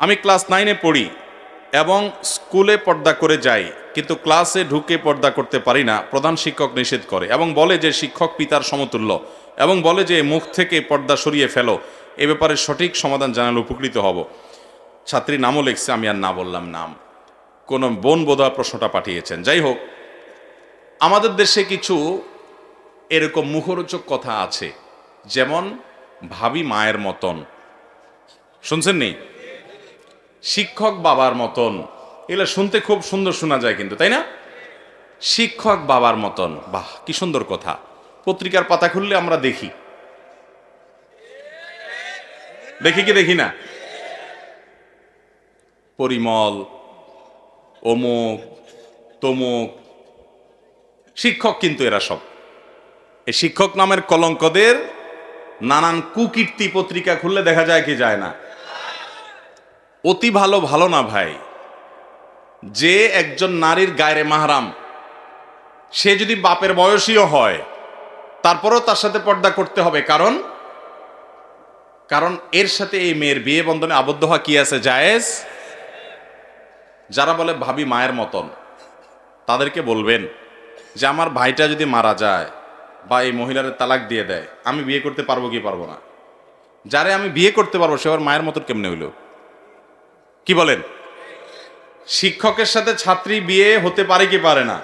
আমি ক্লাস 9-এ পড়ি এবং স্কুলে পর্দা করে যাই, কিন্তু ক্লাসে ঢুকে পর্দা করতে পারি না, প্রধান শিক্ষক নিষেধ করে এবং বলে যে শিক্ষক পিতার সমতুল্য, এবং বলে যে মুখ থেকে পর্দা সরিয়ে ফেলো। এ ব্যাপারে সঠিক সমাধান জানালে উপকৃত হব। ছাত্রী নামও লিখছে, আমি আর না বললাম নাম। কোন বোন বোধহয় প্রশ্নটা পাঠিয়েছেন। যাই হোক, আমাদের দেশে কিছু এরকম মুখরোচক কথা আছে, যেমন ভাবি মায়ের মতন, শুনছেন নি? শিক্ষক বাবার মতন, এগুলো শুনতে খুব সুন্দর শোনা যায় কিন্তু, তাই না? শিক্ষক বাবার মতন, বাহ কি সুন্দর কথা। পত্রিকার পাতা খুললে আমরা দেখি কি দেখি না? পরিমল, অমুক তমুক শিক্ষক, কিন্তু এরা সব এই শিক্ষক নামের কলঙ্কদের নানান কুকীর্তি পত্রিকা খুললে দেখা যায় কি যায় না? অতি ভালো ভালো না ভাই। যে একজন নারীর গায়রে মাহরাম, সে যদি বাপের বয়সীও হয়, তারপরেও তার সাথে পর্দা করতে হবে। কারণ এর সাথে এই মেয়ের বিয়ে বন্ধনে আবদ্ধ হওয়া কি আছে? জায়েজ। যারা বলে ভাবি মায়ের মতন, তাদেরকে বলবেন যে আমার ভাইটা যদি মারা যায় বা এই মহিলার তালাক দিয়ে দেয়, আমি বিয়ে করতে পারবো কি পারবো না? যারে আমি বিয়ে করতে পারবো সে আমার মায়ের মতন কেমনে হইল? কি বলেন? শিক্ষকের সাথে ছাত্রী বিয়ে হতে পারে কি পারে না?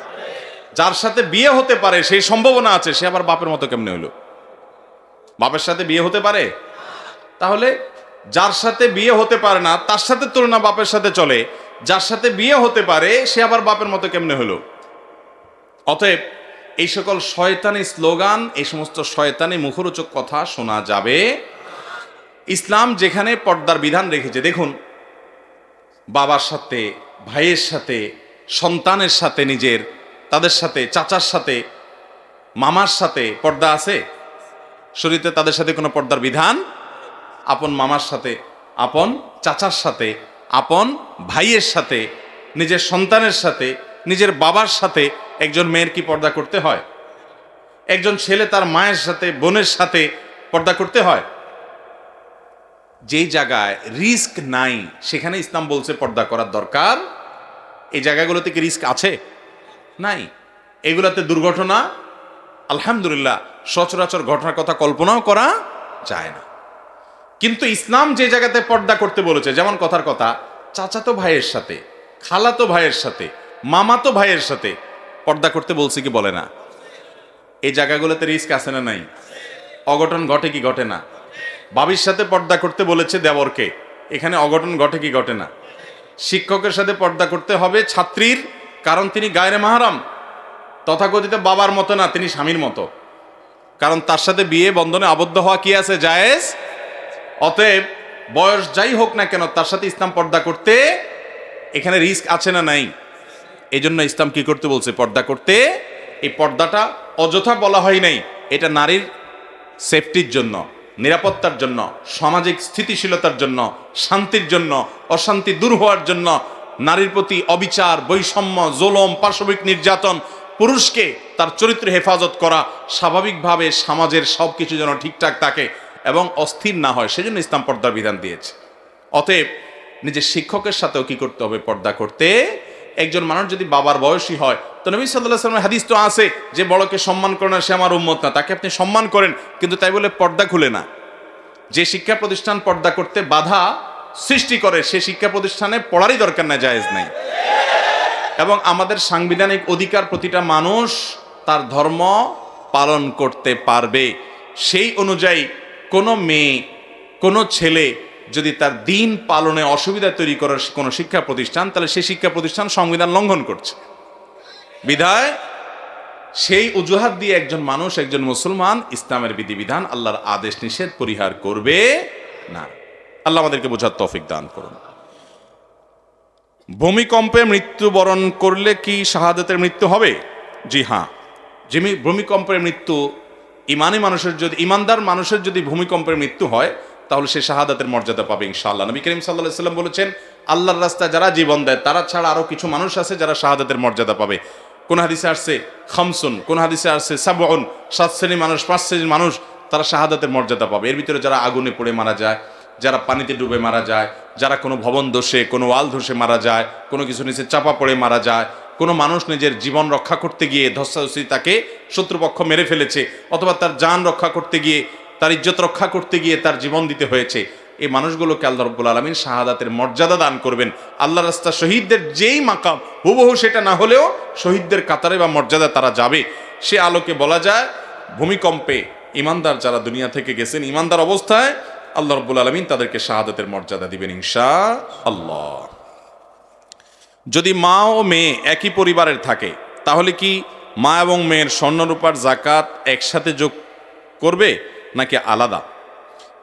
যার সাথে বিয়ে হতে পারে, সেই সম্ভাবনা আছে, সে আবার বাপের মতো কেমনে হইল? বাপের সাথে বিয়ে হতে পারে? তাহলে যার সাথে বিয়ে হতে পারে না তার সাথে তুলনা বাপের সাথে চলে, যার সাথে বিয়ে হতে পারে সে আবার বাপের মতো কেমনে হলো? অতএব এই সকল শয়তানি স্লোগান, এই সমস্ত শয়তানি মুখরোচক কথা শোনা যাবে। ইসলাম যেখানে পর্দার বিধান রেখেছে, দেখুন, বাবার সাথে, ভাইয়ের সাথে, সন্তানের সাথে, নিজের তাদের সাথে, চাচার সাথে, মামার সাথে পর্দা আছে শরীয়তে? তাদের সাথে কোনো পর্দার বিধান? আপন মামার সাথে, আপন চাচার সাথে, আপন ভাইয়ের সাথে, নিজের সন্তানের সাথে, নিজের বাবার সাথে একজন মেয়ের কি পর্দা করতে হয়? একজন ছেলে তার মায়ের সাথে, বোনের সাথে পর্দা করতে হয়? যেই জায়গায় রিস্ক নাই সেখানে ইসলাম বলছে পর্দা করার দরকার। এই জায়গাগুলোতে কি রিস্ক আছে? নাই। এগুলাতে দুর্ঘটনা আলহামদুলিল্লাহ সচরাচর ঘটনার কথা কল্পনাও করা যায় না। কিন্তু ইসলাম যে জায়গাতে পর্দা করতে বলেছে, যেমন কথার কথা, চাচাতো ভাইয়ের সাথে, খালাতো ভাইয়ের সাথে, মামাতো ভাইয়ের সাথে পর্দা করতে বলছে কি বলে না? এই জায়গাগুলোতে রিস্ক আছে না নাই? অঘটন ঘটে কি ঘটে না? ভাবির সাথে পর্দা করতে বলেছে দেবরকে, এখানে অঘটন ঘটে কি ঘটে না? শিক্ষকের সাথে পর্দা করতে হবে ছাত্রীর, কারণ তিনি গায়রে মাহরাম, তথাকথিত বাবার মতো না, তিনি স্বামীর মতো, কারণ তার সাথে বিয়ে বন্ধনে আবদ্ধ হওয়া কি আছে? জায়েজ। অতএব বয়স যাই হোক না কেন, তার সাথে ইসলাম পর্দা করতে, এখানে রিস্ক আছে না নাই? এই জন্য ইসলাম কি করতে বলছে? পর্দা করতে। এই পর্দাটা অযথা বলা হয় নাই, এটা নারীর সেফটির জন্য, নিরাপত্তার জন্য, সামাজিক স্থিতিশীলতার জন্য, শান্তির জন্য, অশান্তি দূর হওয়ার জন্য, নারীর প্রতি অবিচার, বৈষম্য, জুলুম, পাশবিক নির্যাতন, পুরুষকে তার চরিত্র হেফাজত করা, স্বাভাবিকভাবে সমাজের সব কিছু যেন ঠিকঠাক থাকে এবং অস্থির না হয়, সেজন্য ইসলাম পর্দার বিধান দিয়েছে। অতএব নিজের শিক্ষকের সাথেও কি করতে হবে? পর্দা করতে। একজন মানুষ যদি বাবার বয়সী হয়, তো নবী সাল্লাল্লাহু আলাইহি ওয়াসাল্লামের হাদিস তো আছে যে বড়কে সম্মান করে না সে আমার উম্মত না। তাকে আপনি সম্মান করেন, কিন্তু তাই বলে পর্দা খুলে না। যে শিক্ষা প্রতিষ্ঠান পর্দা করতে বাধা সৃষ্টি করে, সে শিক্ষা প্রতিষ্ঠানে পড়ারই দরকার নাই, জায়েজ নাই। এবং আমাদের সাংবিধানিক অধিকার, প্রতিটা মানুষ তার ধর্ম পালন করতে পারবে। সেই অনুযায়ী কোনো মেয়ে, কোনো ছেলে যদি তার দিন পালনে অসুবিধা তৈরি করার কোনো শিক্ষা প্রতিষ্ঠান, তাহলে সেই শিক্ষা প্রতিষ্ঠান সংবিধান লঙ্ঘন করছে। বিধায় সেই অজুহাত দিয়ে একজন মানুষ, একজন মুসলমান ইসলামের বিধিবিধান, আল্লাহর আদেশ নিষেধ পরিহার করবে না। আল্লাহ আমাদেরকে বোঝার তৌফিক দান করুন। ভূমিকম্পে মৃত্যুবরণ করলে কি শাহাদাতের মৃত্যু হবে? জি হ্যাঁ। ভূমিকম্পের মৃত্যু, ইমানদার মানুষের যদি ভূমিকম্পের মৃত্যু হয়, তাহলে সে শাহাদাতের মর্যাদা পাবে ইনশাআল্লাহ। নবী করিম সাল্লাল্লাহু আলাইহি ওয়াসাল্লাম বলেছেন, আল্লাহর রাস্তায় যারা জীবন দেয় তারা ছাড়া আরো কিছু মানুষ আছে যারা শাহাদাতের মর্যাদা পাবে। কোন হাদিসে আসছে খামসুন, কোন হাদিসে আসছে সাবউন, 7 শ্রেণীর মানুষ, 5 শ্রেণীর মানুষ তারা শাহাদাতের মর্যাদা পাবে। এর ভিতরে যারা আগুনে পড়ে মারা যায়, যারা পানিতে ডুবে মারা যায়, যারা কোনো ভবন ধসে, কোনো ওয়াল ধসে মারা যায়, কোনো কিছু নিচে চাপা পড়ে মারা যায়, কোনো মানুষ নিজের জীবন রক্ষা করতে গিয়ে ধস্তাধস্তি তাকে শত্রুপক্ষ মেরে ফেলেছে, অথবা তার জান রক্ষা করতে গিয়ে, তার ইজ্জত রক্ষা করতে গিয়ে তার জীবন দিতে হয়েছে, এই মানুষগুলোকে আল্লাহ রাব্বুল আলামিন শাহাদাতের মর্যাদা দান করবেন। আল্লাহ রাস্তা শহীদদের যেই মাকাম হুবহু সেটা না হলেও শহীদদের কাতারে বা মর্যাদা তারা যাবে। সে আলোকে বলা যায় ভূমিকম্পে ইমানদার যারা দুনিয়া থেকে গেছেন, ইমানদার অবস্থায় আল্লাহ রাব্বুল আলামিন তাদেরকে শাহাদাতের মর্যাদা দিবেন ইনশাআল্লাহ। যদি মা ও মেয়ে একই পরিবারের থাকে তাহলে কি মা এবং মেয়ের স্বর্ণরূপার জাকাত একসাথে যোগ করবে নাকি আলাদা?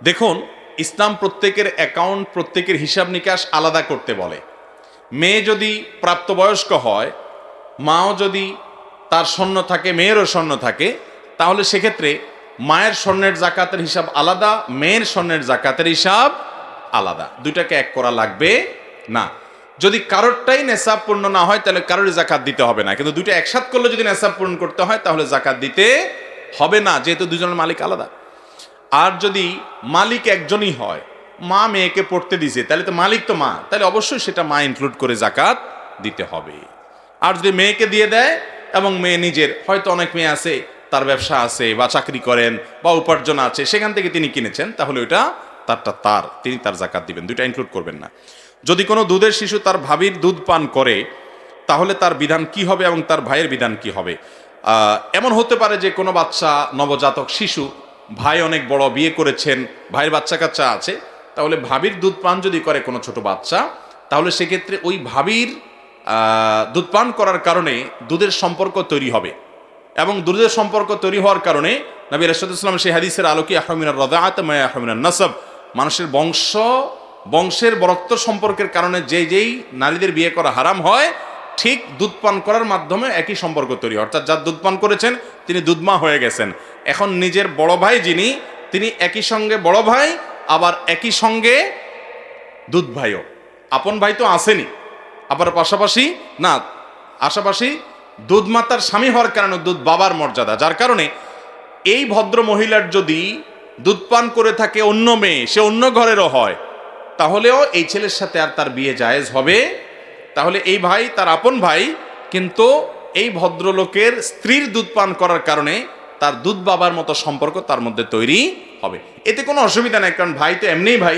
দেখুন, ইসলাম প্রত্যেকের অ্যাকাউন্ট, প্রত্যেকের হিসাব নিকাশ আলাদা করতে বলে। মেয়ে যদি প্রাপ্তবয়স্ক হয়, মাও যদি তার স্বর্ণ থাকে, মেয়েরও স্বর্ণ থাকে, তাহলে সেক্ষেত্রে মায়ের স্বর্ণের জাকাতের হিসাব আলাদা, মেয়ের স্বর্ণের জাকাতের হিসাব আলাদা। দুইটাকে এক করা লাগবে না। যদি কারোরটাই নেশাব পূর্ণ না হয় তাহলে কারোরই জাকাত দিতে হবে না, কিন্তু দুইটা একসাথ করলে যদি নেশাব পূরণ করতে হয় তাহলে জাকাত দিতে হবে না, যেহেতু দুজনের মালিক আলাদা। আর যদি মালিক একজনই হয়, মা মেয়েকে পড়তে দিছে, তাহলে তো মালিক তো মা, তাহলে অবশ্যই সেটা মা ইনক্লুড করে জাকাত দিতে হবে। আর যদি মেয়েকে দিয়ে দেয় এবং মেয়ে নিজের, হয়তো অনেক মেয়ে আছে তার ব্যবসা আছে বা চাকরি করেন বা উপার্জন আছে, সেখান থেকে তিনি কিনেছেন, তাহলে ওইটা তার, তিনি তার জাকাত দিবেন, দুইটা ইনক্লুড করবেন না। যদি কোনো দুধের শিশু তার ভাবির দুধ পান করে তাহলে তার বিধান কি হবে এবং তার ভাইয়ের বিধান কি হবে? এমন হতে পারে যে কোনো বাচ্চা, নবজাতক শিশু, ভাই অনেক বড়, বিয়ে করেছেন, ভাইয়ের বাচ্চা কাচ্চা আছে, তাহলে ভাবির দুধ পান যদি করে কোনো ছোট বাচ্চা, তাহলে সেক্ষেত্রে ওই ভাবির দুধ পান করার কারণে দুধের সম্পর্ক তৈরি হবে, এবং দুধের সম্পর্ক তৈরি হওয়ার কারণে নবী রাসূলুল্লাহ সাল্লাল্লাহু আলাইহি ওয়াসাল্লাম সেই হাদিসের আলোকে আহমিনার রাদাআত মা আহমিনান নাসাব, মানুষের বংশের বরত্ব সম্পর্কের কারণে যেই নারীদের বিয়ে করা হারাম হয়, ঠিক দুধ পান করার মাধ্যমে একই সম্পর্ক তৈরি হয়। অর্থাৎ যার দুধ পান করেছেন তিনি দুধমা হয়ে গেছেন। এখন নিজের বড় ভাই যিনি, তিনি একই সঙ্গে বড় ভাই, আবার একই সঙ্গে দুধ ভাইও। আপন ভাই তো আসেনি, আবার পাশাপাশি না, আশাপাশি দুধ মাতার স্বামী হওয়ার কারণে দুধ বাবার মর্যাদা, যার কারণে এই ভদ্র মহিলার যদি দুধ পান করে থাকে অন্য মেয়ে, সে অন্য ঘরেরও হয়, তাহলেও এই ছেলের সাথে আর তার বিয়ে জায়েজ হবে। তাহলে এই ভাই তার আপন ভাই, কিন্তু এই ভদ্রলোকের স্ত্রীর দুধ পান করার কারণে তার দুধ বাবার মতো সম্পর্ক তার মধ্যে তৈরি হবে। এতে কোনো অসুবিধা নেই, কারণ ভাই তো এমনিই ভাই,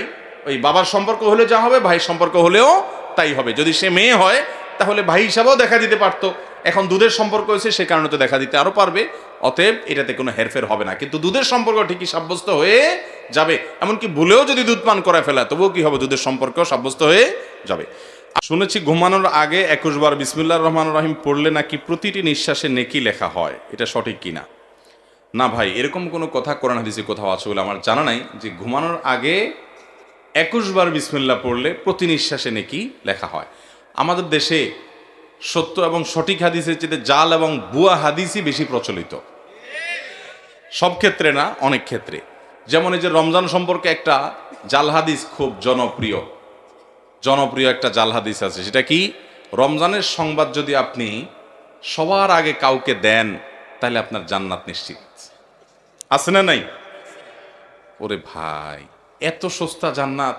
ওই বাবার সম্পর্ক হলে যা হবে ভাই সম্পর্ক হলেও তাই হবে। যদি সে মেয়ে হয় তাহলে ভাই হিসাবেও দেখা দিতে পারতো, এখন দুধের সম্পর্ক হয়েছে সে কারণে তো দেখা দিতে আরো পারবে। অতএব এটাতে কোনো হেরফের হবে না, কিন্তু দুধের সম্পর্ক ঠিকই সাব্যস্ত হয়ে যাবে। এমনকি ভুলেও যদি দুধ পান করে ফেলা, তবুও কি হবে? দুধের সম্পর্ক সাব্যস্ত হয়ে যাবে। শুনেছি ঘুমানোর আগে 21 বার বিসমিল্লাহির রহমানির রহিম পড়লে নাকি প্রতিটি নিঃশ্বাসে নেকি লেখা হয়, এটা সঠিক কিনা? না ভাই, এরকম কোনো কথা কোরআন হাদিসে কোথাও আছে বলে আমার জানা নাই যে ঘুমানোর আগে 21 বার বিসমিল্লাহ পড়লে প্রতি নিঃশ্বাসে নেকি লেখা হয়। আমাদের দেশে সত্য এবং সঠিক হাদিসের চেয়ে জাল এবং ভুয়া হাদিসই বেশি প্রচলিত, সব ক্ষেত্রে না, অনেক ক্ষেত্রে। যেমন এই যে রমজান সম্পর্কে একটা জাল হাদিস খুব জনপ্রিয় একটা জাল হাদিস আছে, সেটা কি? রমজানের সংবাদ যদি আপনি সবার আগে কাউকে দেন তাহলে আপনার জান্নাত নিশ্চিত। আছে না নাই? ওরে ভাই, এত সস্তা জান্নাত!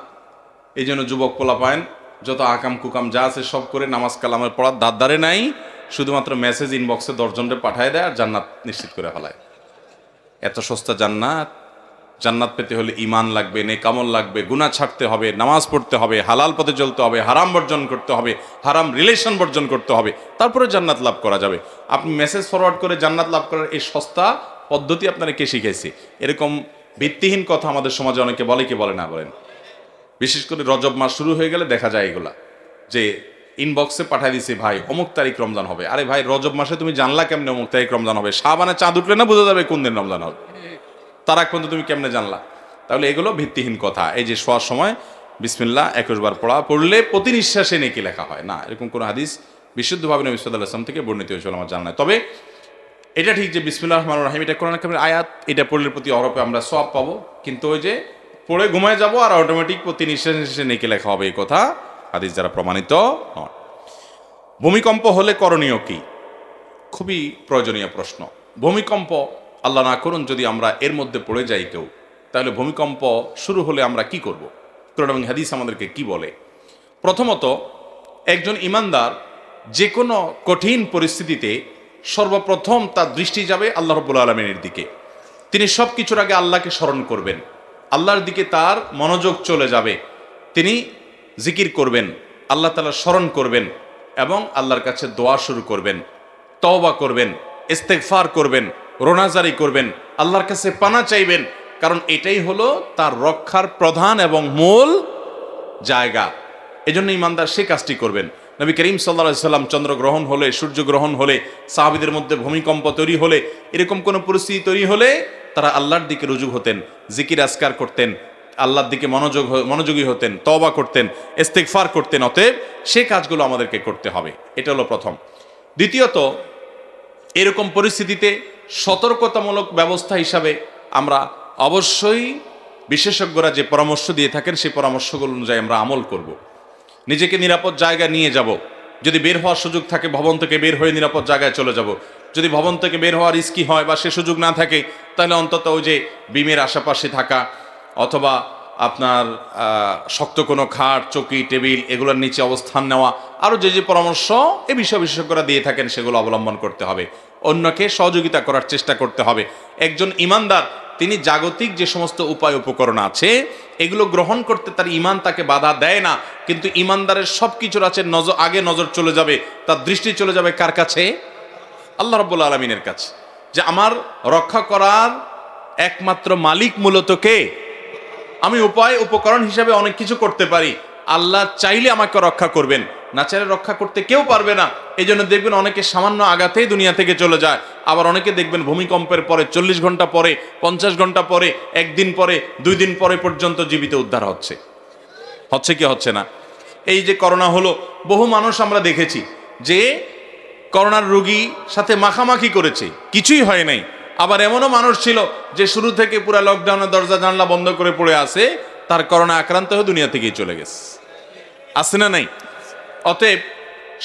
এই জন্য যুবক পোলাপায়েন যত আকাম কুকাম যা আছে সব করে নামাজ কালামের পড়ার দাঁড়ে নাই, শুধুমাত্র মেসেজ ইনবক্সে 10 জনকে পাঠায় দেয় আর জান্নাত নিশ্চিত করে ফেলায়। এত সস্তা জান্নাত! জান্নাত পেতে হলে ঈমান লাগবে, নেকামল লাগবে, গুনাহ ছাড়তে হবে, নামাজ পড়তে হবে, হালাল পথে চলতে হবে, হারাম বর্জন করতে হবে, হারাম রিলেশন বর্জন করতে হবে, তারপরে জান্নাত লাভ করা যাবে। আপনি মেসেজ ফরওয়ার্ড করে জান্নাত লাভ করার এই সস্তা পদ্ধতি আপনারা কে শিখাইছে? এরকম ভিত্তিহীন কথা আমাদের সমাজে অনেকে বলে, কি বলে না বলেন? বিশেষ করে রজব মাস শুরু হয়ে গেলে দেখা যায় এগুলা, যে ইনবক্সে পাঠাই দিছে, ভাই অমুক তারিখ রমজান হবে। আরে ভাই, রজব মাসে তুমি জানলা কেমনে অমুক তারিখ রমজান হবে? শাবানে চাঁদ উঠলে না বোঝা যাবে কোন দিন রমজান হবে? তার আগ পর্যন্ত তুমি কেমনে জানলা? তাহলে এগুলো ভিত্তিহীন কথা। এই যে শোয়ার সময় বিসমিল্লাহ 21 বার পড়লে প্রতি নিঃশ্বাসে নেকি লেখা হয় না, এরকম কোনো হাদিস বিশুদ্ধভাবে নবী সাল্লাল্লাহু আলাইহি ওয়াসাল্লাম থেকে বর্ণিত হয়েছিল আমার জানা নাই। তবে এটা ঠিক যে বিসমিল্লাহির রহমানির রহিম এটা কোরআন কারীমের আয়াত, এটা পড়লে প্রতি অরপে আমরা সওয়াব পাবো, কিন্তু ওই যে পড়ে ঘুমায় যাব আর অটোমেটিক প্রতি নিঃশ্বাসে নেকি লেখা হবে, এই কথা হাদিস দ্বারা প্রমাণিত নয়। ভূমিকম্প হলে করণীয় কি? খুবই প্রয়োজনীয় প্রশ্ন। ভূমিকম্প আল্লাহ না করুন যদি আমরা এর মধ্যে পড়ে যাই কেউ, তাহলে ভূমিকম্প শুরু হলে আমরা কি করব? কোরআন এবং হাদিস আমাদেরকে কি বলে। প্রথমত, একজন ইমানদার যে কোনো কঠিন পরিস্থিতিতে সর্বপ্রথম তার দৃষ্টি যাবে আল্লাহ রাব্বুল আলামিনের দিকে। তিনি সব কিছুর আগে আল্লাহকে স্মরণ করবেন, আল্লাহর দিকে তার মনোযোগ চলে যাবে। তিনি জিকির করবেন, আল্লাহ তাআলা স্মরণ করবেন এবং আল্লাহর কাছে দোয়া শুরু করবেন, তওবা করবেন, ইস্তেগফার করবেন, রোনাজারি করবেন, আল্লাহর কাছে পানা চাইবেন, কারণ এটাই হলো তার রক্ষার প্রধান এবং মূল জায়গা। এজন্য ইমানদার সে কাজটি করবেন। নবী করিম সাল্লাল্লাহু আলাইহি সাল্লাম চন্দ্রগ্রহণ হলে, সূর্যগ্রহণ হলে, সাহাবীদের মধ্যে ভূমিকম্প তৈরি হলে, এরকম কোনো পরিস্থিতি তৈরি হলে তারা আল্লাহর দিকে রুজু হতেন, জিকির আজকার করতেন, আল্লাহর দিকে মনোযোগী হতেন, তওবা করতেন, ইস্তেগফার করতেন। অতএব সে কাজগুলো আমাদেরকে করতে হবে, এটা হলো প্রথম। দ্বিতীয়ত, এরকম পরিস্থিতিতে সতর্কতামূলক ব্যবস্থা হিসাবে আমরা অবশ্যই বিশেষজ্ঞরা যে পরামর্শ দিয়ে থাকেন সেই পরামর্শগুলো অনুযায়ী আমরা আমল করব। নিজেকে নিরাপদ জায়গায় নিয়ে যাব। যদি বের হওয়ার সুযোগ থাকে ভবন থেকে বের হয়ে নিরাপদ জায়গায় চলে যাব। যদি ভবন থেকে বের হওয়ার রিস্কি হয় বা সে সুযোগ না থাকে, তাহলে অন্তত ওই যে বিমের আশেপাশে থাকা অথবা আপনার শক্ত কোনো খাট, চৌকি, টেবিল এগুলোর নিচে অবস্থান নেওয়া, আরও যে যে পরামর্শ এ বিষয়ে বিশেষজ্ঞরা দিয়ে থাকেন সেগুলো অবলম্বন করতে হবে। অন্যকে সহযোগিতা করার চেষ্টা করতে হবে। একজন ইমানদার তিনি জাগতিক যে সমস্ত উপায় উপকরণ আছে এগুলো গ্রহণ করতে তার ইমান তাকে বাধা দেয় না, কিন্তু ইমানদারের সব কিছুর আছে আগে নজর চলে যাবে, তার দৃষ্টি চলে যাবে কার কাছে? আল্লাহ রাব্বুল আলামিনের কাছে। যে আমার রক্ষা করার একমাত্র মালিক মূলত কে? আমি উপায় উপকরণ হিসাবে অনেক কিছু করতে পারি, আল্লাহ চাইলে আমাকে রক্ষা করবেন, না চাইলে রক্ষা করতে কেউ পারবে না। এই জন্য দেখবেন অনেকে সামান্য আঘাতেই দুনিয়া থেকে চলে যায়, আবার অনেকে দেখবেন ভূমিকম্পের পরে 40 ঘন্টা পরে, 50 ঘন্টা পরে, একদিন পরে, 2 দিন পরে পর্যন্ত জীবিত উদ্ধার হচ্ছে কি হচ্ছে না? এই যে করোনা হলো, বহু মানুষ আমরা দেখেছি যে করোনার রোগী সাথে মাখামাখি করেছে, কিছুই হয় নাই। আবার এমনও মানুষ ছিল যে শুরু থেকে পুরো লকডাউনের দরজা জানলা বন্ধ করে পড়ে আছে, তার করোনা আক্রান্ত হয়ে দুনিয়া থেকেই চলে গেছে। আছে না নাই? অতএব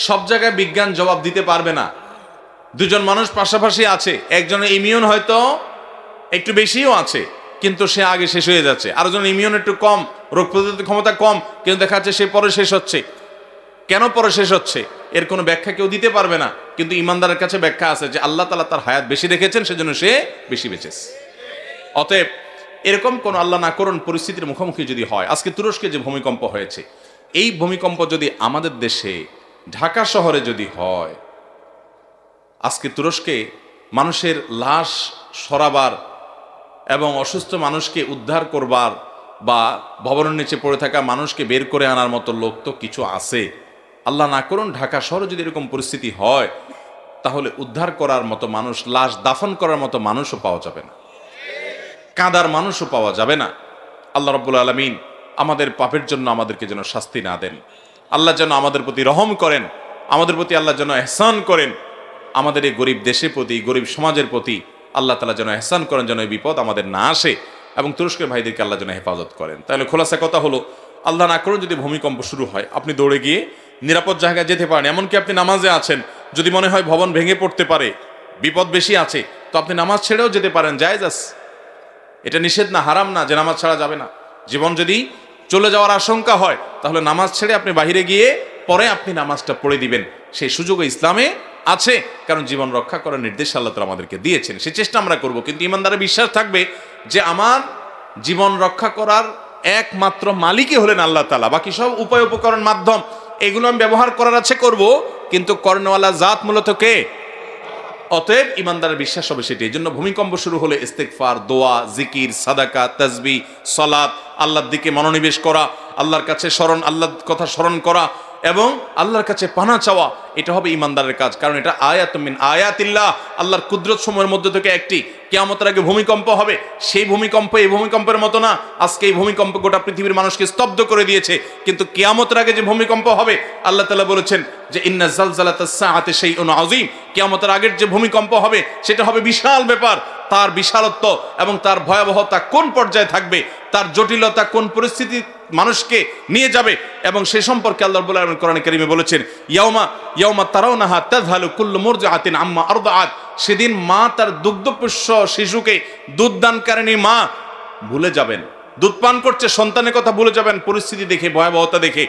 সব জায়গায় বিজ্ঞান জবাব দিতে পারবে না। দুজন মানুষ পাশাপাশি আছে, একজনের ইমিউন হয়তো একটু বেশিও আছে কিন্তু সে আগে শেষ হয়ে যাচ্ছে, আরেকজন ইমিউন একটু কম, রোগ প্রতিরোধ ক্ষমতা কম, কিন্তু দেখা যাচ্ছে সে পরে শেষ হচ্ছে। কেন পরে শেষ হচ্ছে এর কোনো ব্যাখ্যা কেউ দিতে পারবে না, কিন্তু ইমানদারের কাছে ব্যাখ্যা আছে যে আল্লাহ তাআলা তার হায়াত বেশি রেখেছেন, সেজন্য সে বেশি বেঁচেছে। অতএব এরকম কোন আল্লাহ না করুন পরিস্থিতির মুখোমুখি যদি হয়, আজকে তুরস্কে যে ভূমিকম্প হয়েছে, এই ভূমিকম্প যদি আমাদের দেশে ঢাকা শহরে যদি হয়, আজকে তুরস্কে মানুষের লাশ সরাবার এবং অসুস্থ মানুষকে উদ্ধার করবার বা ভবনের নিচে পড়ে থাকা মানুষকে বের করে আনার মতো লোক তো কিছু আছে। আল্লাহ না করুন ঢাকা শহরে যদি এরকম পরিস্থিতি হয়, তাহলে উদ্ধার করার মতো মানুষ, লাশ দাফন করার মতো মানুষও পাওয়া যাবে না, কাঁদার মানুষও পাওয়া যাবে না। আল্লাহ রাব্বুল আলামিন আমাদের পাপের জন্য আমাদেরকে যেন শাস্তি না দেন, আল্লাহ যেন আমাদের প্রতি রহম করেন, আমাদের প্রতি আল্লাহ যেন ইহসান করেন, আমাদের এই গরিব দেশের প্রতি, গরিব সমাজের প্রতি আল্লাহ তাআলা যেন ইহসান করেন, যেন এই বিপদ আমাদের না আসে, এবং তুরস্কের ভাইদেরকে আল্লাহ যেন হেফাজত করেন। তাহলে খোলাসা কথা হলো, আল্লাহ না করুন যদি ভূমিকম্প শুরু হয়, আপনি দৌড়ে গিয়ে নিরাপদ জায়গায় যেতে পারেন। এমনকি আপনি নামাজে আছেন, যদি মনে হয় ভবন ভেঙে পড়তে পারে, বিপদ বেশি আছে, তো আপনি নামাজ ছেড়েও যেতে পারেন, জায়েজ আছে। এটা নিষেধ না, হারাম না যে নামাজ ছাড়া যাবে না। জীবন যদি চলে যাওয়ার আশঙ্কা হয় তাহলে নামাজ ছেড়ে আপনি বাহিরে গিয়ে পরে আপনি নামাজটা পড়ে দিবেন, সেই সুযোগ ইসলামে আছে, কারণ জীবন রক্ষা করার নির্দেশ আল্লাহ তাআলা আমাদেরকে দিয়েছেন। সেই চেষ্টা আমরা করব, কিন্তু ইমানদারের বিশ্বাস থাকবে যে আমার জীবন রক্ষা করার একমাত্র মালিকই হলেন আল্লাহ তাআলা, বাকি সব উপায় উপকরণ মাধ্যম এগুলো আমি ব্যবহার করার আছে করব, কিন্তু কর্ণওয়ালা জাত মূলত কে? অতএব ইমানদারের বিশ্বাস হবে সেটি। এই জন্য ভূমিকম্প শুরু হলে ইস্তেগফার, দোয়া, জিকির, সাদাকা, তাসবিহ, সালাত, আল্লাহর দিকে মনোনিবেশ করা, আল্লাহর কাছে আল্লাহর কথা স্মরণ করা এবং আল্লাহর কাছে পানা চাওয়া, এটা হবে ইমানদারের কাজ। কারণ এটা আয়াতুম মিন আয়াতিল্লাহ, আল্লাহর কুদরত সমূহের মধ্যে থেকে একটি। কিয়ামতের আগে ভূমিকম্প হবে, সেই ভূমিকম্প এই ভূমিকম্পের মতো না। আজকে এই ভূমিকম্প গোটা পৃথিবীর মানুষকে স্তব্ধ করে দিয়েছে, কিন্তু কিয়ামতের আগে যে ভূমিকম্প হবে, আল্লাহ তাআলা বলেছেন যে ইন্না জালজালাতাস সাআতি শাইউন আযীম, কিয়ামতের আগের যে ভূমিকম্প হবে সেটা হবে বিশাল ব্যাপার। তার বিশালত্ব এবং তার ভয়াবহতা কোন পর্যায়ে থাকবে, তার জটিলতা কোন পরিস্থিতি মানুষকে নিয়ে যাবে, এবং সে সম্পর্কে আল্লাহ রাব্বুল আলামিন কোরআনে কারীমে বলেছেন ইয়াউমা তারাউনাহা তাযহালু কুল্লু মুরদিআতিন আম্মা আরদাআত, সেদিন মা তার দুগ্ধপোষ্য শিশুকে দুধ দানকারিণী মা ভুলে যাবেন, দুধ পান করছে, সন্তানের কথা ভুলে যাবেন পরিস্থিতি দেখে, ভয়াবহতা দেখে।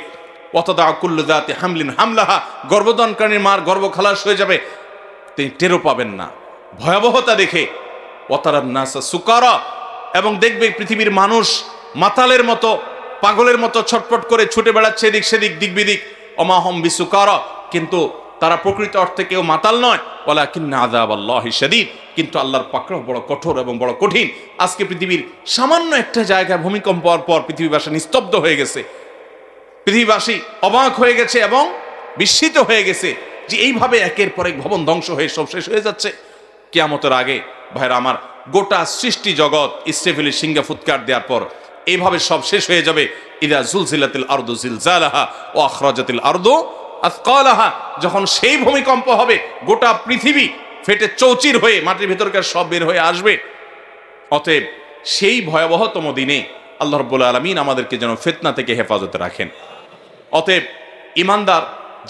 ওয়াতাদা কুল্লু যাতি হামলিন হামলাহা, গর্ভধারণকারীর মার গর্ভ খালাস হয়ে যাবে, তিনি টেরও পাবেন না ভয়াবহতা দেখে। ওয়াতারান নাসা সুকারা, এবং দেখবে পৃথিবীর মানুষ মাতালের মতো, পাগলের মতো ছটফট করে ছুটে বেড়াচ্ছে এদিক সেদিক, দিক বিদিক। ওমা হুম বিসুকারা, কিন্তু তারা প্রকৃত অর্থে কেউ মাতাল নয়। ওয়ালাকিন্না আযাবাল্লাহি শাদীদ, কিন্তু আল্লাহর পাকড়াও বড় কঠোর এবং বড় কঠিন। আজকে পৃথিবীর সামান্য একটা জায়গায় ভূমিকম্প হওয়ার পর পৃথিবীবাসী নিস্তব্ধ হয়ে গেছে, পৃথিবীবাসী অবাক হয়ে গেছে এবং বিস্মিত হয়ে গেছে যে এইভাবে একের পর এক ভবন ধ্বংস হয়ে সব শেষ হয়ে যাচ্ছে। কিয়ামতের আগে ভাইরা আমার, গোটা সৃষ্টি জগৎ ইসরাফিলের সিংহা ফুৎকার দেওয়ার পর এইভাবে সব শেষ হয়ে যাবে। ইদা জুলজিলাতিল আরদু জিলজালাহা ওয়া আখরাজাতিল আরদু আথকালাহা, যখন সেই ভূমিকম্প হবে গোটা পৃথিবী ফেটে চৌচির হয়ে মাটির ভেতরকার সব বের হয়ে আসবে। অতএব সেই ভয়াবহতম দিনে আল্লাহ রাব্বুল আলামিন আমাদেরকে যেন ফিতনা থেকে হেফাজতে রাখেন। অতএব ইমানদার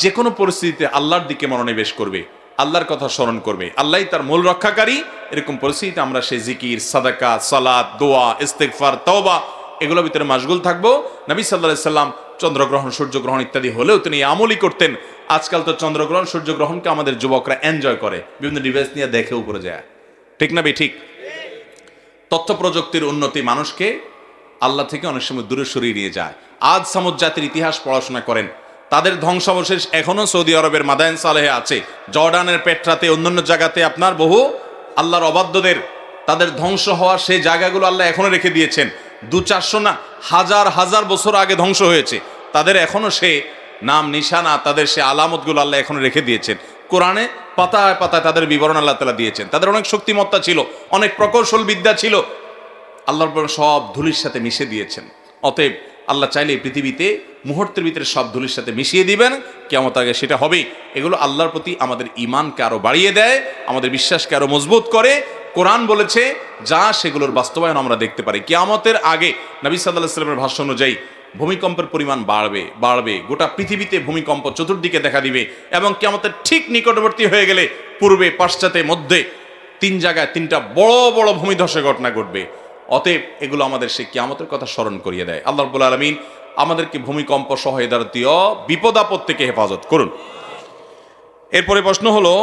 যে কোনো পরিস্থিতিতে আল্লাহর দিকে মনোনিবেশ করবে, আল্লাহর কথা স্মরণ করবে, আল্লাহই তার মূল রক্ষাকারী। এরকম পরিস্থিতিতে আমরা সেই জিকির, সাদাকা, সালাত, দোয়া, ইস্তেগফার, তওবা এগুলোর ভিতরে মাশগুল থাকবো। নবী সাল্লাল্লাহু আলাইহি সাল্লাম চন্দ্রগ্রহণ, সূর্যগ্রহণ ইত্যাদি হলেও তিনি আমলই করতেন। আজকাল তো চন্দ্রগ্রহণ, সূর্যগ্রহণকে আমাদের যুবকরা এনজয় করে, বিভিন্ন ডিভাইস নিয়ে দেখে উপরে যায়, ঠিক না বে ঠিক? তথ্য প্রযুক্তির উন্নতি মানুষকে আল্লাহ থেকে অনেক সময় দূরে সরিয়ে নিয়ে যায়। আজ সামুদ জাতির ইতিহাস পড়াশোনা করেন, তাদের ধ্বংসাবশেষ এখনো সৌদি আরবের মাদায়েন সালেহে আছে, জর্ডানের পেট্রাতে, অন্যান্য জায়গাতে আপনার বহু আল্লাহর অবাধ্যদের তাদের ধ্বংস হওয়ার সেই জায়গাগুলো আল্লাহ এখনো রেখে দিয়েছেন। 200-400 না, হাজার হাজার বছর আগে ধ্বংস হয়েছে, তাদের এখনো সে নাম নিশানা, তাদের সে আলামতগুলো আল্লাহ এখনো রেখে দিয়েছেন। কোরআনে পাতায় পাতায় তাদের বিবরণ আল্লাহ তাআলা দিয়েছেন। তাদের অনেক শক্তিমত্তা ছিল, অনেক প্রকৌশল বিদ্যা ছিল, আল্লাহর সব ধুলির সাথে মিশে দিয়েছেন। অতএব আল্লাহ চাইলে পৃথিবীতে মুহূর্তের ভিতরে সব ধুলির সাথে মিশিয়ে দিবেন, কিয়ামত আগে সেটা হবেই। এগুলো আল্লাহর প্রতি আমাদের ঈমানকে আরো বাড়িয়ে দেয়, আমাদের বিশ্বাসকে আরো মজবুত করে। কোরআন বলেছে যা, সেগুলোর বাস্তবায়ন আমরা দেখতে পারি। কিয়ামতের আগে নবী সাল্লাল্লাহু আলাইহি ওয়াসাল্লামের ভাষ্য অনুযায়ী ভূমিকম্পের পরিমাণ বাড়বে বাড়বে, গোটা পৃথিবীতে ভূমিকম্প চতুর্দিকে দেখা দিবে, এবং কিয়ামতের ঠিক নিকটবর্তী হয়ে গেলে পূর্বে, পাশ্চাত্যে, মধ্যে 3 জায়গায় 3টা বড় বড় ভূমিধসের ঘটনা ঘটবে। অতএব এগুলো আমাদের সেই কিয়ামতের কথা স্মরণ করিয়ে দেয়। আল্লাহ রাব্বুল আলামিন আমাদেরকে ভূমিকম্প সহ এ যাবতীয় বিপদ আপদ থেকে হেফাজত করুন। এরপরে প্রশ্ন হলো,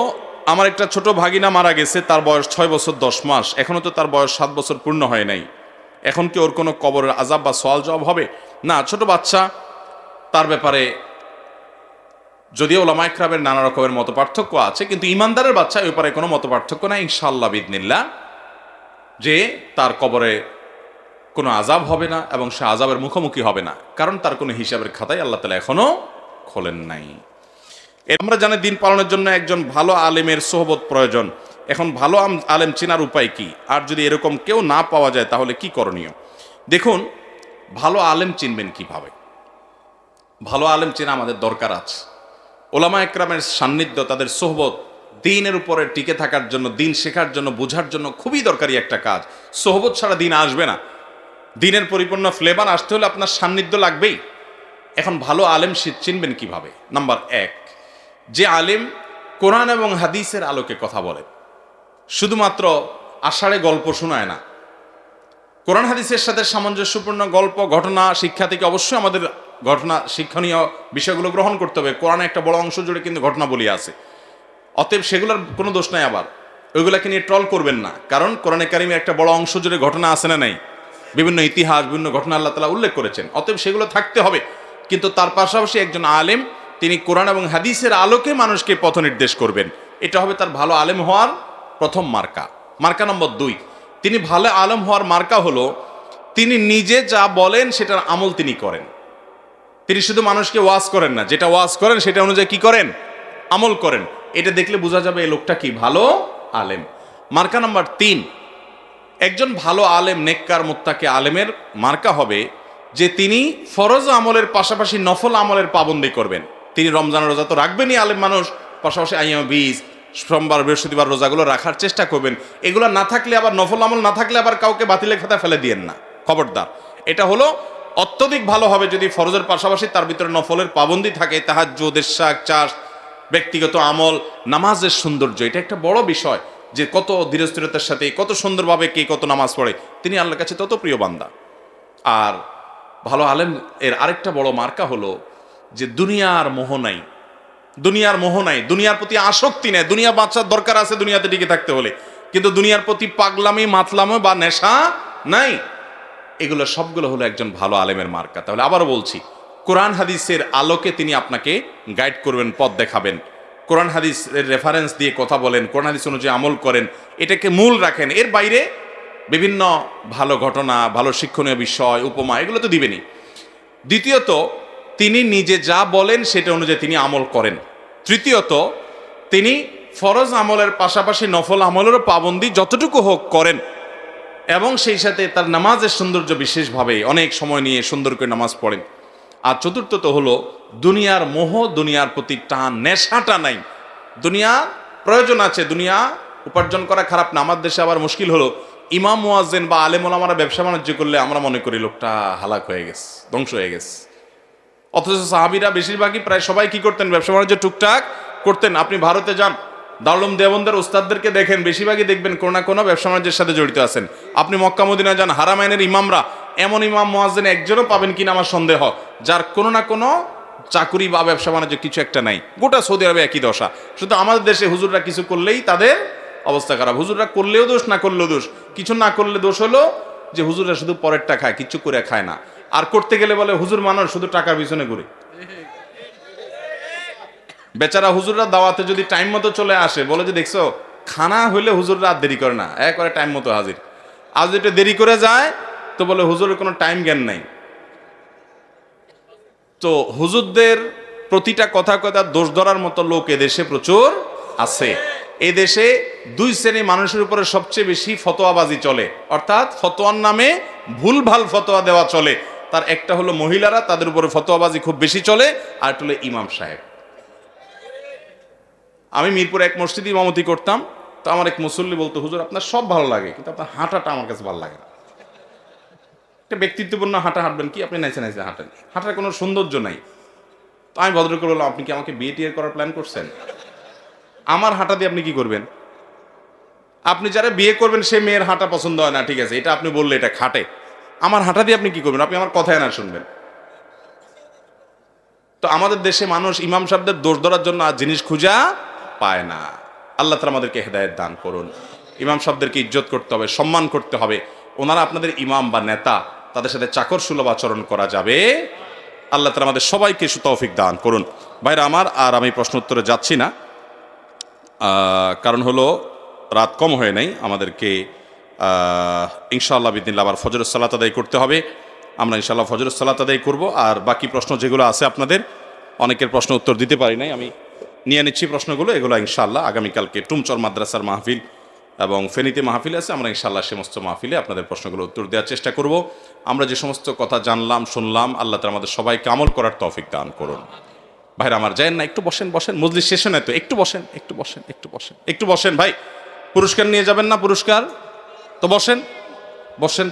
আমার একটা ছোট ভাগিনা মারা গেছে, তার বয়স 6 বছর 10 মাস, এখনো তো তার বয়স 7 বছর পূর্ণ হয় নাই, এখন কি ওর কোনো কবরের আযাব বা সওয়াল জবাব হবে? না, ছোট বাচ্চা, তার ব্যাপারে যদিও ওলামা ইকরামের নানা রকমের মত পার্থক্য আছে, কিন্তু ইমানদারের বাচ্চা ওই ব্যাপারে কোনো মত পার্থক্য নাই ইনশাআল্লাহ বিইذনিল্লাহ, যে তার কবরে কোনো আযাব হবে না এবং সে আযাবের মুখোমুখি হবে না, কারণ তার কোনো হিসাবের খাতাই আল্লাহ তাআলা এখনো খোলেন নাই। আমরা জানি দিন পালনের জন্য একজন ভালো আলেমের সোহবত প্রয়োজন। এখন ভালো আলেম চেনার উপায় কি? আর যদি এরকম কেউ না পাওয়া যায় তাহলে কি করণীয়? দেখুন, ভালো আলেম চিনবেন কিভাবে? ভালো আলেম চেনা আমাদের দরকার আছে। ওলামা ইকরামের সান্নিধ্য, তাদের সোহবত দ্বীনের উপরে টিকে থাকার জন্য, দ্বীন শেখার জন্য, বোঝার জন্য খুবই দরকারি একটা কাজ। সোহবত ছাড়া দ্বীন আসবে না। দ্বীনের পরিপূর্ণ ফ্লেভার আসতে হলে আপনার সান্নিধ্য লাগবেই। এখন ভালো আলেম চিনবেন কিভাবে? নাম্বার 1, যে আলেম কোরআন এবং হাদিসের আলোকে কথা বলে, শুধুমাত্র আষাঢ়ে গল্প শোনায় না। কোরআন হাদিসের সাথে সামঞ্জস্যপূর্ণ গল্প, ঘটনা, শিক্ষা থেকে অবশ্যই আমাদের ঘটনা, শিক্ষণীয় বিষয়গুলো গ্রহণ করতে হবে। কোরআনে একটা বড় অংশ জুড়ে কিন্তু ঘটনা বলি আছে, অতএব সেগুলোর কোনো দোষ নাই। আবার ওইগুলাকে নিয়ে ট্রল করবেন না, কারণ কোরআনে কারিমে একটা বড় অংশ জুড়ে ঘটনা আছে না নাই? বিভিন্ন ইতিহাস, বিভিন্ন ঘটনা আল্লাহ তাআলা উল্লেখ করেছেন, অতএব সেগুলো থাকতে হবে। কিন্তু তার পাশাপাশি একজন আলেম, তিনি কোরআন এবং হাদিসের আলোকে মানুষকে পথ নির্দেশ করবেন। এটা হবে তার ভালো আলেম হওয়ার প্রথম মার্কা। মার্কা নম্বর 2, তিনি ভালো আলেম হওয়ার মার্কা হলো তিনি নিজে যা বলেন সেটার আমল তিনি করেন। তিনি শুধু মানুষকে ওয়াজ করেন না, যেটা ওয়াজ করেন সেটা অনুযায়ী কি করেন? আমল করেন। এটা দেখলে বোঝা যাবে এই লোকটা কি ভালো আলেম। মার্কা নাম্বার 3, একজন ভালো আলেম, নেককার, মুত্তাকি আলেমের মার্কা হবে যে তিনি ফরজ আমলের পাশাপাশি নফল আমলের পাবন্দি করবেন। তিনি রমজানের রোজা তো রাখবেনই আলেম মানুষ, পাশাপাশি আইয়াম বীজ, সোমবার, বৃহস্পতিবার রোজাগুলো রাখার চেষ্টা করবেন। এগুলো না থাকলে, আবার নফল আমল না থাকলে আবার কাউকে বাতিলের খাতা ফেলে দিয়েন না, খবরদার। এটা হলো অত্যধিক ভালো হবে যদি ফরজের পাশাপাশি তার ভিতরে নফলের পাবন্দি থাকে, তাহাজ্জুদ, ইশরাক, চাষ, ব্যক্তিগত আমল, নামাজের সৌন্দর্য, এটা একটা বড় বিষয় যে কত ধীরস্থিরতার সাথে, কত সুন্দরভাবে কে কত নামাজ পড়ে, তিনি আল্লাহর কাছে তত প্রিয় বান্দা। আর ভালো আলেম এর আরেকটা বড় মার্কা হলো যে দুনিয়ার মোহ নাই, দুনিয়ার মোহ নাই, দুনিয়ার প্রতি আসক্তি নেই। দুনিয়া বাঁচার দরকার আছে দুনিয়াতে টিকে থাকতে হলে, কিন্তু দুনিয়ার প্রতি পাগলামি মাতলামো বা নেশা নাই। এগুলো সবগুলো হলো একজন ভালো আলেমের মার্কা। তাহলে আবারও বলছি, কোরআন হাদিসের আলোকে তিনি আপনাকে গাইড করবেন, পথ দেখাবেন। কোরআন হাদিসের রেফারেন্স দিয়ে কথা বলেন, কোরআন হাদিস অনুযায়ী আমল করেন, এটাকে মূল রাখেন। এর বাইরে বিভিন্ন ভালো ঘটনা, ভালো শিক্ষণীয় বিষয়, উপমা, এগুলো তো দিবেনই। দ্বিতীয়ত, তিনি নিজে যা বলেন সেটা অনুযায়ী তিনি আমল করেন। তৃতীয়ত, তিনি ফরজ আমলের পাশাপাশি নফল আমলেরও পাবন্দি যতটুকু হোক করেন, এবং সেই সাথে তার নামাজের সৌন্দর্য বিশেষভাবে অনেক সময় নিয়ে সুন্দর করে নামাজ পড়েন। আর চতুর্থত হলো দুনিয়ার মোহ, দুনিয়ার প্রতি টান, নেশাটা নাই। দুনিয়া প্রয়োজন আছে, দুনিয়া উপার্জন করা খারাপ না। আমার দেশে আবার মুশকিল হলো, ইমাম মুয়াজ্জিন বা আলেম ওলামারা ব্যবসা বাণিজ্য করলে আমরা মনে করি লোকটা হালাক হয়ে গেছে, ধ্বংস হয়ে গেছে। অথচ সাহাবীরা বেশিরভাগই প্রায় সবাই কি করতেন? ব্যবসা বাণিজ্য টুকটাক করতেন। আপনি ভারতে যান, দারুল দেওবন্দের উস্তাদদেরকে দেখেন, বেশিরভাগই দেখবেন কোনো না কোনো ব্যবসা বাণিজ্যের সাথে জড়িত আছেন। আপনি মক্কা মদিনা যান, হারামাইনের ইমামরা, এমন ইমাম মুয়াজ্জিন একজনও পাবেন কিনা আমার সন্দেহ, যার কোনো না কোনো চাকুরি বা ব্যবসা বাণিজ্য কিছু একটা নাই। গোটা সৌদি আরবে একই দশা। শুধু আমাদের দেশে হুজুররা কিছু করলেই তাদের অবস্থা খারাপ। হুজুররা করলেও দোষ, না করলেও দোষ। কিছু না করলে দোষ হলো যে হুজুররা শুধু পরেরটা খায়, কিচ্ছু করে খায় না। আর করতে গেলে বলে হুজুর মানুষ, শুধু টাকার পিছনে ঘুরে। বেচারা হুজুররা দাওয়াতে যদি টাইম মতো চলে আসে, বলে যে দেখছো খানা হইলে হুজুররা আর দেরি করে না, একবারে টাইম মতো হাজির। আর যদি একটু দেরি করে যায় তো বলে হুজুরের কোনো টাইম জ্ঞান নাই। তো হুজুরদের প্রতিটা কথা কথা দোষ ধরার মতো লোক এদেশে প্রচুর আছে। এই দেশে দুই শ্রেণী মানুষের উপরে সবচেয়ে বেশি ফতোয়াবাজি চলে, অর্থাৎ ফতোয়ার নামে ভুলভাল ফতোয়া দেওয়া চলে। তার একটা হলো মহিলারা, তাদের উপরে ফতোয়াবাজি খুব বেশি চলে। আর একটা হলো ইমাম সাহেব। আমি মিরপুরে এক মসজিদে ইমামতি করতাম, তো আমার এক মুসল্লি বলতো, হুজুর আপনার সব ভালো লাগে, কিন্তু আপনার হাঁটাটা আমার কাছে ভালো লাগে না। একটা ব্যক্তিত্বপূর্ণ হাঁটা হাঁটবেন কি আপনি? নাইছে নাইছে হাঁটেন, হাঁটার কোনো সৌন্দর্য নাই। তো আমি ভদ্র করে বললাম, আপনি কি আমাকে বিয়ে টিয়ে করার প্ল্যান করছেন? আমার হাঁটা দিয়ে আপনি কি করবেন? আপনি যারা বিয়ে করবেন সে মেয়ের হাঁটা পছন্দ হয় না, ঠিক আছে, এটা আপনি বললে এটা খাটে। আমার হাঁটা দিয়ে আপনি কি করবেন? আপনি আমার কথায় না শুনবেন। তো আমাদের দেশে মানুষ ইমাম সাহেবদের দোষ ধরার জন্য আর জিনিস খুঁজা পায় না। আল্লাহ তাআলা আমাদেরকে হেদায়েত দান করুন। ইমাম সাহেবদেরকে ইজ্জত করতে হবে, সম্মান করতে হবে। ওনারা আপনাদের ইমাম বা নেতা, তাদের সাথে চাকর সুলভ আচরণ করা যাবে। আল্লাহ তাআলা আমাদের সবাইকে তৌফিক দান করুন। ভাইরা আমার, আর আমি প্রশ্ন উত্তরে যাচ্ছি না, কারণ হলো রাত কম হয়ে নাই। আমাদেরকে ইনশাআল্লাহ বিদিনিল্লাহ আবার ফজরের সালাত আদায় করতে হবে। আমরা ইনশাআল্লাহ ফজরের সালাত আদায় করব। আর বাকি প্রশ্ন যেগুলো আছে আপনাদের অনেকের প্রশ্ন উত্তর দিতে পারি নাই, আমি নিয়ে নিচ্ছি প্রশ্নগুলো। এগুলো ইনশাআল্লাহ আগামীকালকে টুমচর মাদ্রাসার মাহফিল এবং ফেনীতে মাহফিল আছে, আমরা ইনশাআল্লাহ সমস্ত মাহফিলে আপনাদের প্রশ্নগুলো উত্তর দেওয়ার চেষ্টা করব। আমরা যে সমস্ত কথা জানলাম, শুনলাম, আল্লাহ তাআলা আমাদের সবাইকে আমল করার তৌফিক দান করুন। ভাইরা আমার, যায়েন না, একটু বসেন, বসেন, মজলিস শেষ হয় না তো, একটু বসেন, একটু বসেন, একটু বসেন, একটু বসেন। ভাই পুরস্কার নিয়ে যাবেন না? পুরস্কার তো বসেন, বসেন।